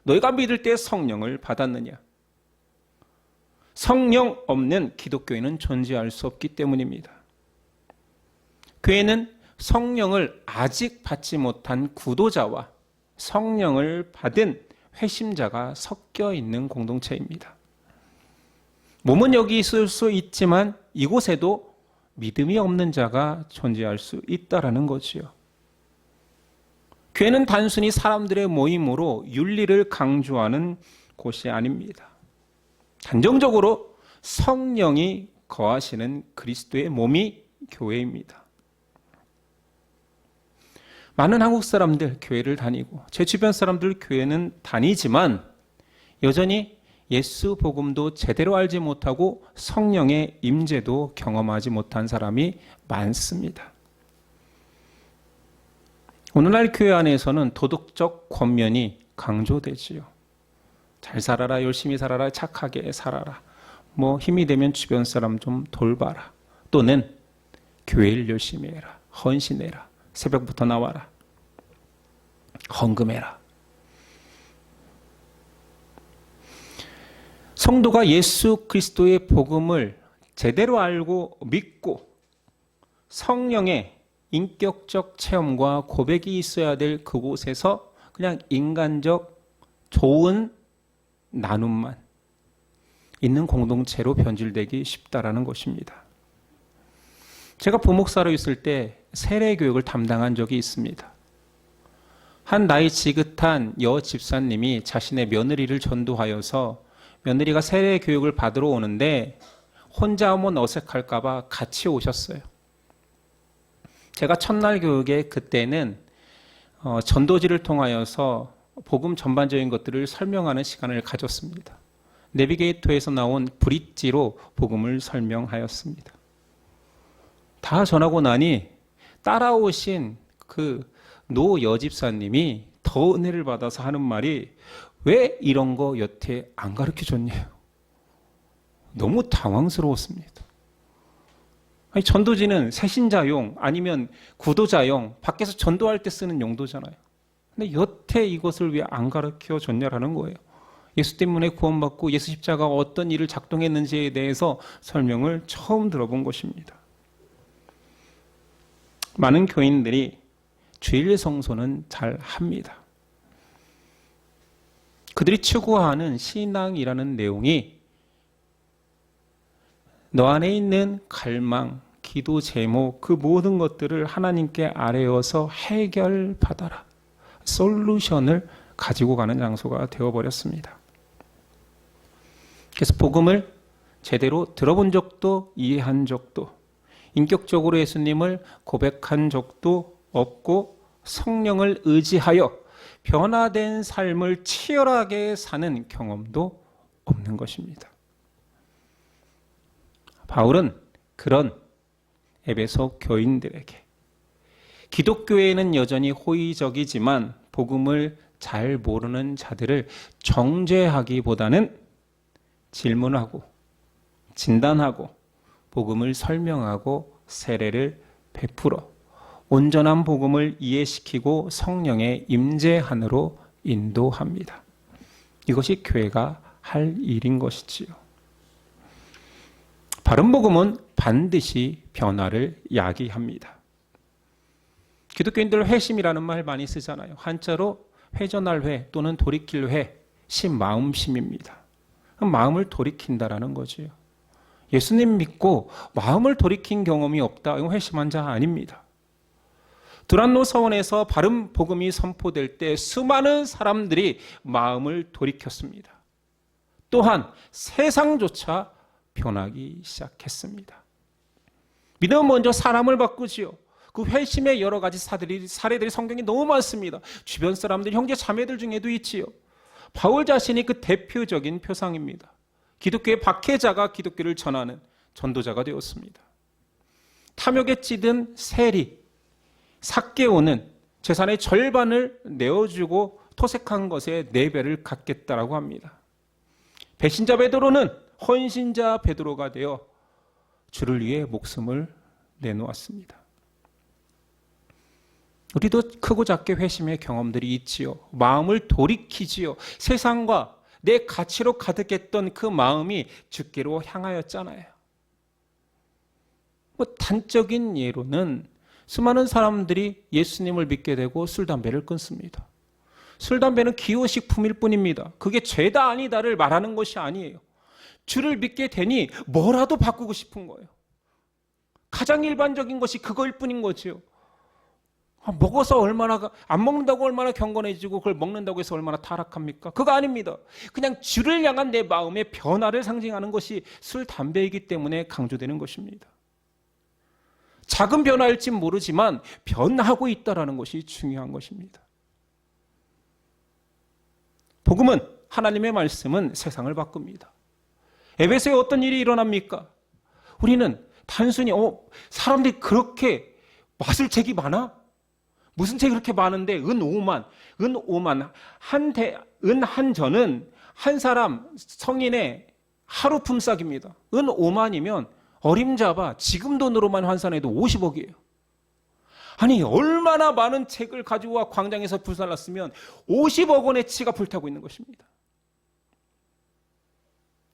너희가 믿을 때 성령을 받았느냐? 성령 없는 기독교인은 존재할 수 없기 때문입니다. 교회는 성령을 아직 받지 못한 구도자와 성령을 받은 회심자가 섞여 있는 공동체입니다. 몸은 여기 있을 수 있지만 이곳에도 믿음이 없는 자가 존재할 수 있다라는 거지요. 교회는 단순히 사람들의 모임으로 윤리를 강조하는 곳이 아닙니다. 단정적으로 성령이 거하시는 그리스도의 몸이 교회입니다. 많은 한국 사람들 교회를 다니고 제 주변 사람들 교회는 다니지만 여전히 예수 복음도 제대로 알지 못하고 성령의 임재도 경험하지 못한 사람이 많습니다. 오늘날 교회 안에서는 도덕적 권면이 강조되지요. 잘 살아라, 열심히 살아라, 착하게 살아라. 뭐 힘이 되면 주변 사람 좀 돌봐라. 또는 교회를 열심히 해라, 헌신해라, 새벽부터 나와라, 헌금해라. 성도가 예수 그리스도의 복음을 제대로 알고 믿고 성령의 인격적 체험과 고백이 있어야 될 그곳에서 그냥 인간적 좋은 나눔만 있는 공동체로 변질되기 쉽다라는 것입니다. 제가 부목사로 있을 때 세례 교육을 담당한 적이 있습니다. 한 나이 지긋한 여 집사님이 자신의 며느리를 전도하여서 며느리가 세례 교육을 받으러 오는데 혼자 오면 어색할까 봐 같이 오셨어요. 제가 첫날 교육에 그때는 전도지를 통하여서 복음 전반적인 것들을 설명하는 시간을 가졌습니다. 내비게이터에서 나온 브릿지로 복음을 설명하였습니다. 다 전하고 나니 따라오신 그 노 여집사님이 더 은혜를 받아서 하는 말이 왜 이런 거 여태 안 가르쳐줬냐요. 너무 당황스러웠습니다. 아니, 전도지는 새신자용 아니면 구도자용 밖에서 전도할 때 쓰는 용도잖아요. 근데 여태 이것을 왜 안 가르쳐줬냐라는 거예요. 예수 때문에 구원받고 예수 십자가가 어떤 일을 작동했는지에 대해서 설명을 처음 들어본 것입니다. 많은 교인들이 주일 성소는 잘 합니다. 그들이 추구하는 신앙이라는 내용이 너 안에 있는 갈망, 기도 제목, 그 모든 것들을 하나님께 아뢰어서 해결받아라. 솔루션을 가지고 가는 장소가 되어버렸습니다. 그래서 복음을 제대로 들어본 적도 이해한 적도 인격적으로 예수님을 고백한 적도 없고 성령을 의지하여 변화된 삶을 치열하게 사는 경험도 없는 것입니다. 바울은 그런 에베소 교인들에게 기독교에는 여전히 호의적이지만 복음을 잘 모르는 자들을 정죄하기보다는 질문하고 진단하고 복음을 설명하고 세례를 베풀어 온전한 복음을 이해시키고 성령의 임재한으로 인도합니다. 이것이 교회가 할 일인 것이지요. 바른 복음은 반드시 변화를 야기합니다. 기독교인들 회심이라는 말 많이 쓰잖아요. 한자로 회전할 회 또는 돌이킬 회, 마음심입니다. 마음을 돌이킨다라는 거지요. 예수님 믿고 마음을 돌이킨 경험이 없다. 이건 회심한 자 아닙니다. 두란노 서원에서 바른 복음이 선포될 때 수많은 사람들이 마음을 돌이켰습니다. 또한 세상조차 변하기 시작했습니다. 믿음은 먼저 사람을 바꾸지요. 그 회심의 여러 가지 사례들이 성경에 너무 많습니다. 주변 사람들, 형제 자매들 중에도 있지요. 바울 자신이 그 대표적인 표상입니다. 기독교의 박해자가 기독교를 전하는 전도자가 되었습니다. 탐욕에 찌든 세리, 삭개오는 재산의 절반을 내어주고 토색한 것에 4배를 갚겠다라고 합니다. 배신자 베드로는 헌신자 베드로가 되어 주를 위해 목숨을 내놓았습니다. 우리도 크고 작게 회심의 경험들이 있지요. 마음을 돌이키지요. 세상과 내 가치로 가득했던 그 마음이 주께로 향하였잖아요. 단적인 예로는 수많은 사람들이 예수님을 믿게 되고 술, 담배를 끊습니다. 술, 담배는 기호식품일 뿐입니다. 그게 죄다 아니다를 말하는 것이 아니에요. 주를 믿게 되니 뭐라도 바꾸고 싶은 거예요. 가장 일반적인 것이 그거일 뿐인 거지요. 먹어서 얼마나, 안 먹는다고 얼마나 경건해지고 그걸 먹는다고 해서 얼마나 타락합니까? 그거 아닙니다. 그냥 주를 향한 내 마음의 변화를 상징하는 것이 술, 담배이기 때문에 강조되는 것입니다. 작은 변화일지 모르지만 변하고 있다는 것이 중요한 것입니다. 복음은, 하나님의 말씀은 세상을 바꿉니다. 에베소에 어떤 일이 일어납니까? 우리는 단순히 사람들이 그렇게 맛을 책이 많아? 무슨 책이 그렇게 많은데 은 5만 은 한 전은 한 사람 성인의 하루 품삯입니다. 은 5만이면 어림잡아 지금 돈으로만 환산해도 50억이에요. 아니 얼마나 많은 책을 가지고 와 광장에서 불살랐으면 50억 원의 치가 불타고 있는 것입니다.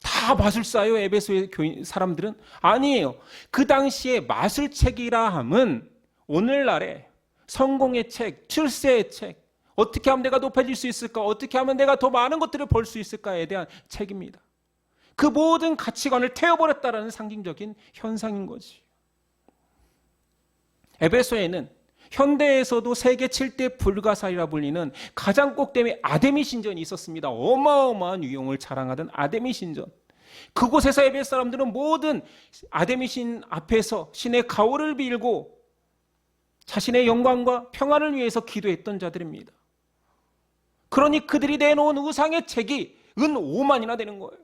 다 다 마술사예요, 에베소의 교인 사람들은? 아니에요. 그 당시에 마술책이라 함은 오늘날의 성공의 책, 출세의 책, 어떻게 하면 내가 높아질 수 있을까? 어떻게 하면 내가 더 많은 것들을 벌 수 있을까에 대한 책입니다. 그 모든 가치관을 태워버렸다는 상징적인 현상인 거지. 에베소에는 현대에서도 세계 7대 불가사리라 불리는 가장 꼭대기 아데미 신전이 있었습니다. 어마어마한 위용을 자랑하던 아데미 신전. 그곳에서 에베소 사람들은 모든 아데미 신 앞에서 신의 가호를 빌고 자신의 영광과 평안을 위해서 기도했던 자들입니다. 그러니 그들이 내놓은 우상의 책이 은 5만이나 되는 거예요.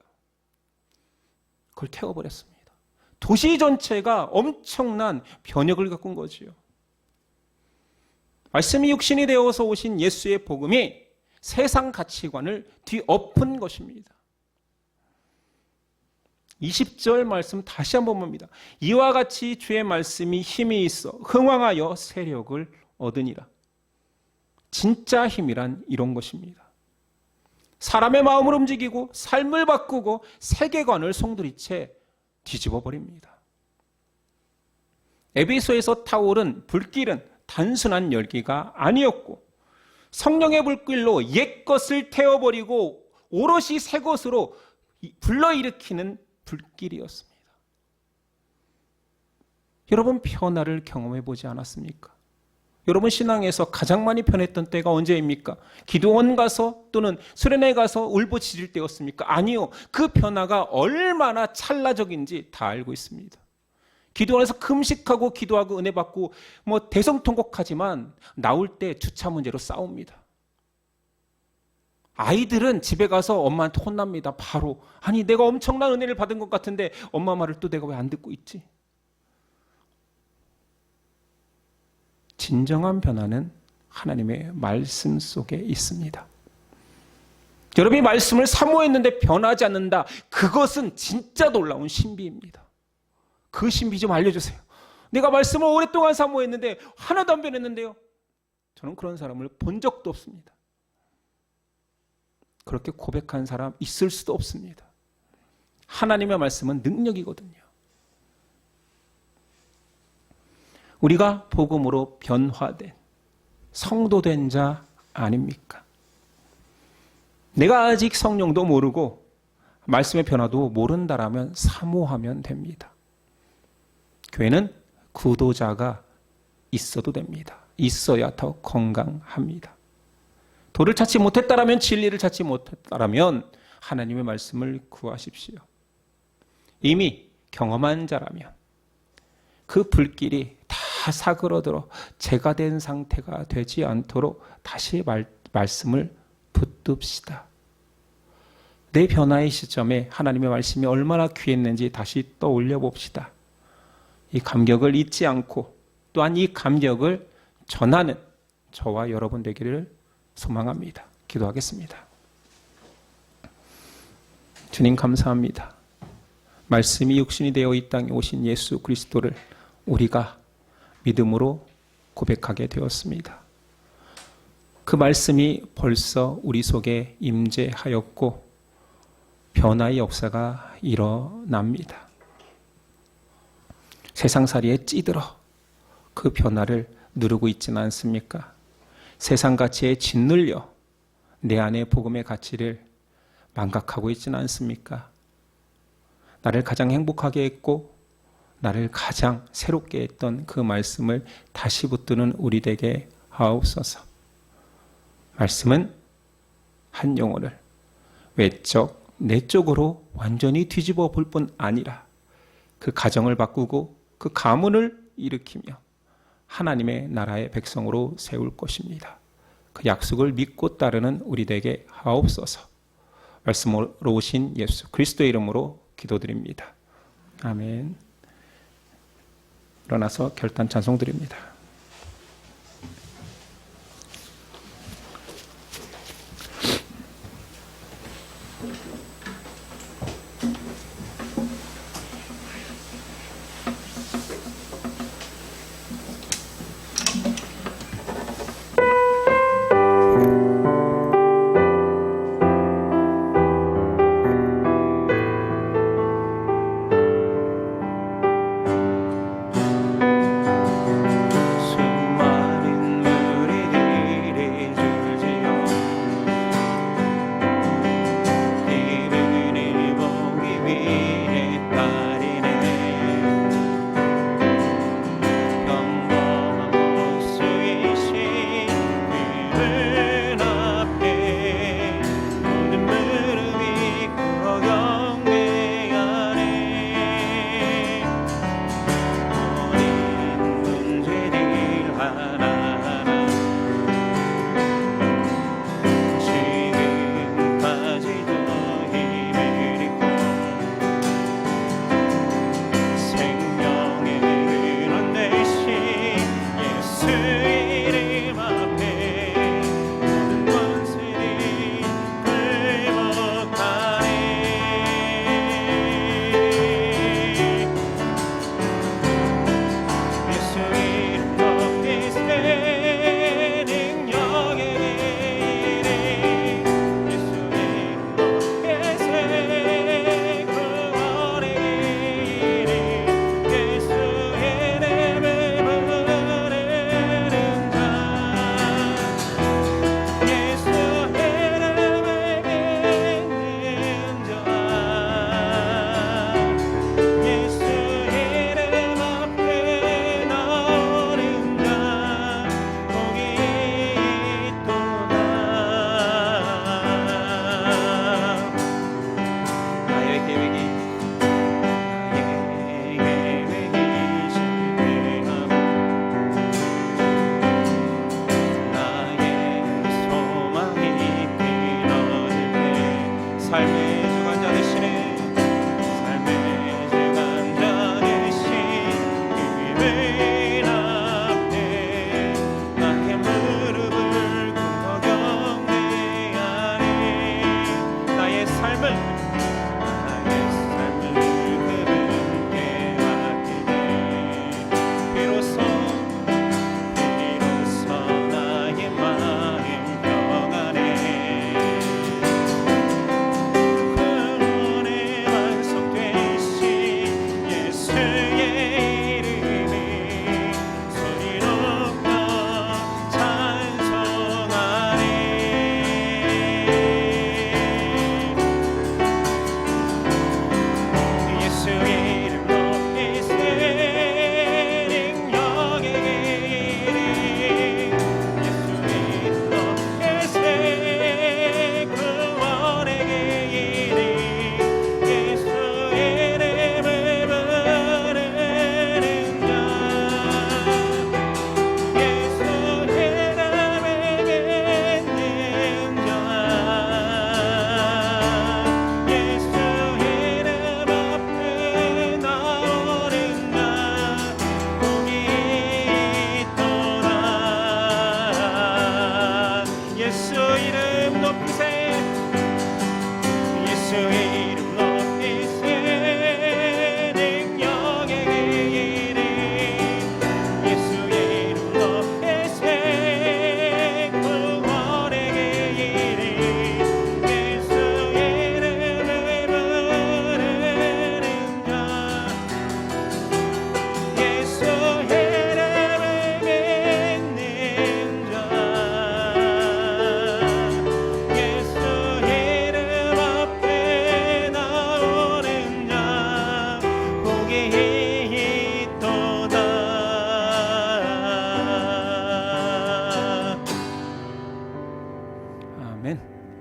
그걸 태워버렸습니다. 도시 전체가 엄청난 변혁을 겪은 거지요. 말씀이 육신이 되어서 오신 예수의 복음이 세상 가치관을 뒤엎은 것입니다. 20절 말씀 다시 한번 봅니다. 이와 같이 주의 말씀이 힘이 있어 흥왕하여 세력을 얻으니라. 진짜 힘이란 이런 것입니다. 사람의 마음을 움직이고 삶을 바꾸고 세계관을 송두리째 뒤집어 버립니다. 에베소에서 타오른 불길은 단순한 열기가 아니었고 성령의 불길로 옛것을 태워버리고 오롯이 새 것으로 불러일으키는 불길이었습니다. 여러분 변화를 경험해 보지 않았습니까? 여러분 신앙에서 가장 많이 변했던 때가 언제입니까? 기도원 가서 또는 수련회 가서 울부짖을 때였습니까? 아니요. 그 변화가 얼마나 찰나적인지 다 알고 있습니다. 기도원에서 금식하고 기도하고 은혜 받고 대성통곡하지만 나올 때 주차 문제로 싸웁니다. 아이들은 집에 가서 엄마한테 혼납니다. 바로. 아니 내가 엄청난 은혜를 받은 것 같은데 엄마 말을 또 내가 왜 안 듣고 있지? 진정한 변화는 하나님의 말씀 속에 있습니다. 여러분이 말씀을 사모했는데 변하지 않는다. 그것은 진짜 놀라운 신비입니다. 그 신비 좀 알려주세요. 내가 말씀을 오랫동안 사모했는데 하나도 안 변했는데요. 저는 그런 사람을 본 적도 없습니다. 그렇게 고백한 사람 있을 수도 없습니다. 하나님의 말씀은 능력이거든요. 우리가 복음으로 변화된 성도된 자 아닙니까? 내가 아직 성령도 모르고 말씀의 변화도 모른다라면 사모하면 됩니다. 교회는 구도자가 있어도 됩니다. 있어야 더 건강합니다. 도를 찾지 못했다라면 진리를 찾지 못했다라면 하나님의 말씀을 구하십시오. 이미 경험한 자라면 그 불길이 다 사그러들어 재가 된 상태가 되지 않도록 다시 말씀을 붙듭시다. 내 변화의 시점에 하나님의 말씀이 얼마나 귀했는지 다시 떠올려 봅시다. 이 감격을 잊지 않고 또한 이 감격을 전하는 저와 여러분 되기를 소망합니다. 기도하겠습니다. 주님 감사합니다. 말씀이 육신이 되어 이 땅에 오신 예수 그리스도를 우리가 믿음으로 고백하게 되었습니다. 그 말씀이 벌써 우리 속에 임재하였고 변화의 역사가 일어납니다. 세상살이에 찌들어 그 변화를 누르고 있지는 않습니까? 세상 가치에 짓눌려 내 안의 복음의 가치를 망각하고 있지는 않습니까? 나를 가장 행복하게 했고 나를 가장 새롭게 했던 그 말씀을 다시 붙드는 우리 되게 하옵소서. 말씀은 한 영혼을 외적, 내적으로 완전히 뒤집어 볼 뿐 아니라 그 가정을 바꾸고 그 가문을 일으키며 하나님의 나라의 백성으로 세울 것입니다. 그 약속을 믿고 따르는 우리 되게 하옵소서. 말씀으로 오신 예수 그리스도의 이름으로 기도드립니다. 아멘. 일어나서 결단 찬송 드립니다.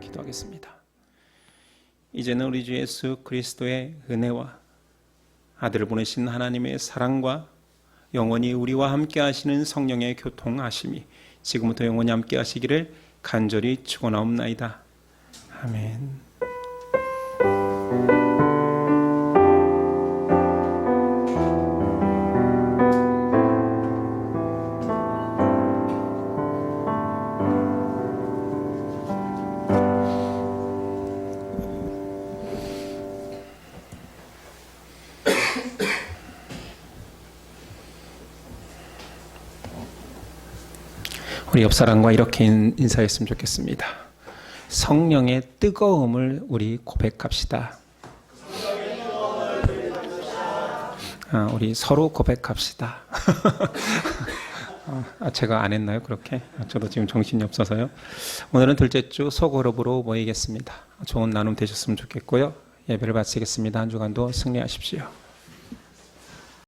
기도하겠습니다. 이제는 우리 주 예수 그리스도의 은혜와 아들을 보내신 하나님의 사랑과 영원히 우리와 함께 하시는 성령의 교통하심이 지금부터 영원히 함께 하시기를 간절히 축원하옵나이다. 아멘. 우리 옆사람과 이렇게 인사했으면 좋겠습니다. 성령의 뜨거움을 우리 고백합시다. 우리 서로 고백합시다. 제가 안 했나요? 그렇게? 저도 지금 정신이 없어서요. 오늘은 둘째 주 소그룹으로 모이겠습니다. 좋은 나눔 되셨으면 좋겠고요. 예배를 마치겠습니다. 한 주간도 승리하십시오.